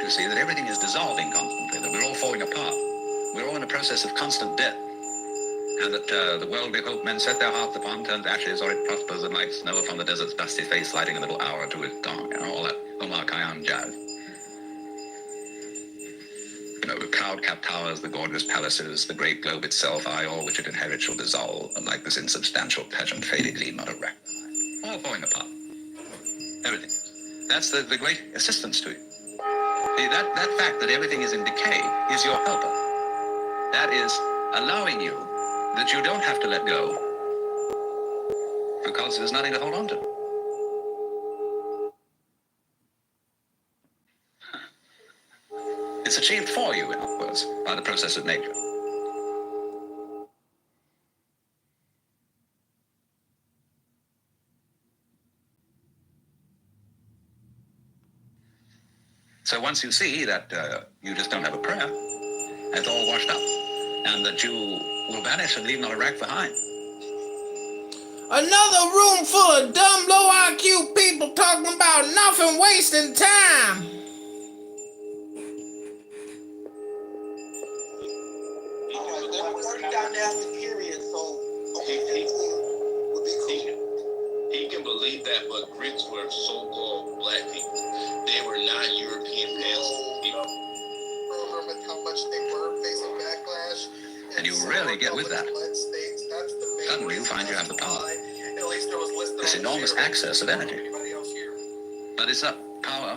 to see that everything is dissolving constantly, that we're all falling apart. We're all in a process of constant death. And that the world we hope men set their hearts upon turns ashes, or it prospers and like snow upon the desert's dusty face, lighting a little hour to its dawn. You know, all that Omar Khayyam jazz. You know, the cloud-capped towers, the gorgeous palaces, the great globe itself, aye, all which it inherits shall dissolve, and like this insubstantial pageant faded gleam out of wreck. All falling apart. Everything. That's the great assistance to you. That fact that everything is in decay is your helper. That is allowing you that you don't have to let go because there's nothing to hold on to. It's achieved for you, in other words, by the process of nature. So once you see that you just don't have a prayer, it's all washed up, and that you will vanish and leave not a rack behind. Another room full of dumb, low IQ people talking about nothing, wasting time. Down there the period, so he can believe that, but Greeks were so-called black people. They were not European pants people. Remember how much they were facing backlash. And you really get with that. Suddenly you find you have the power. This enormous access of energy. But it's that power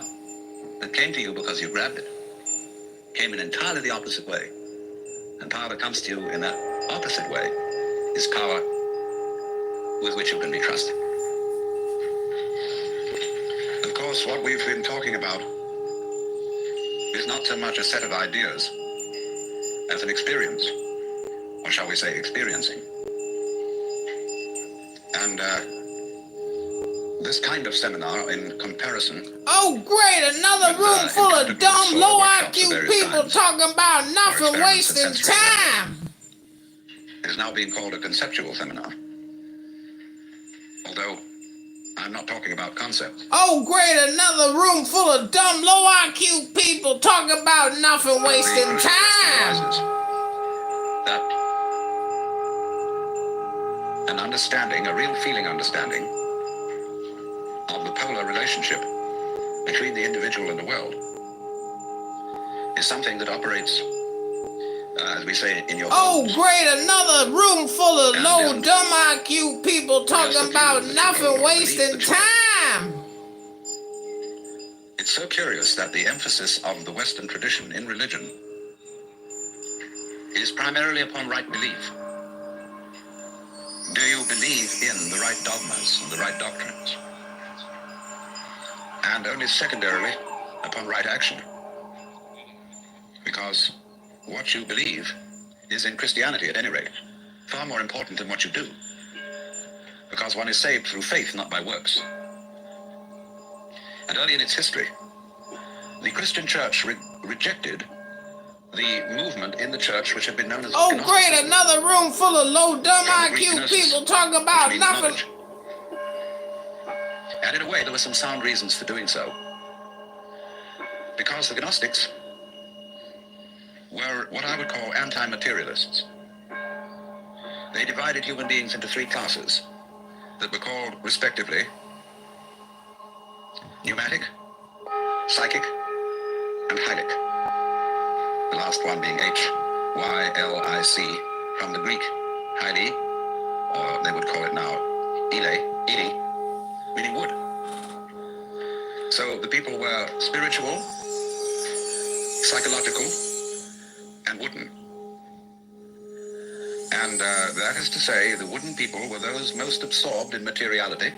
that came to you because you grabbed it. Came in entirely the opposite way. And power that comes to you in that opposite way is power with which you can be trusted. Of course, what we've been talking about is not so much a set of ideas as an experience, or shall we say experiencing. And this kind of seminar in comparison... Oh great, another room full of dumb, low IQ people talking about nothing, wasting time. It is now being called a conceptual seminar. Although, I'm not talking about concepts. Oh great, another room full of dumb, low IQ people talking about nothing, wasting time. That an understanding, a real feeling understanding of the polar relationship between the individual and the world is something that operates, as we say in your Oh bones. great, another room full of low, dumb IQ people talking about nothing, wasting time. It's so curious that the emphasis of the Western tradition in religion is primarily upon right belief. Do you believe in the right dogmas and the right doctrines? And only secondarily upon right action. Because what you believe is, in Christianity at any rate, far more important than what you do. Because one is saved through faith, not by works. And early in its history, the Christian church rejected the movement in the church which had been known as Oh great, another room full of low, dumb IQ people talking about nothing. Knowledge. And in a way, there were some sound reasons for doing so. Because the Gnostics were what I would call anti-materialists. They divided human beings into three classes that were called, respectively, pneumatic, psychic, and hylic. The last one being H-Y-L-I-C, from the Greek, hyli, or they would call it now, ili, meaning wood. So the people were spiritual, psychological, and wooden. And that is to say, the wooden people were those most absorbed in materiality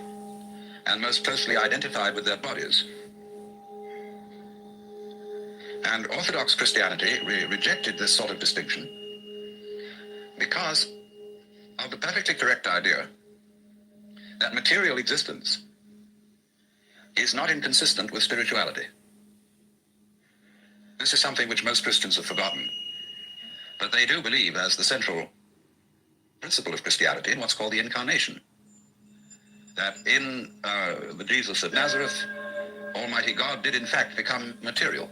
and most closely identified with their bodies. And Orthodox Christianity rejected this sort of distinction because of the perfectly correct idea that material existence is not inconsistent with spirituality. This is something which most Christians have forgotten. But they do believe as the central principle of Christianity in what's called the incarnation. That in the Jesus of Nazareth, Almighty God did in fact become material.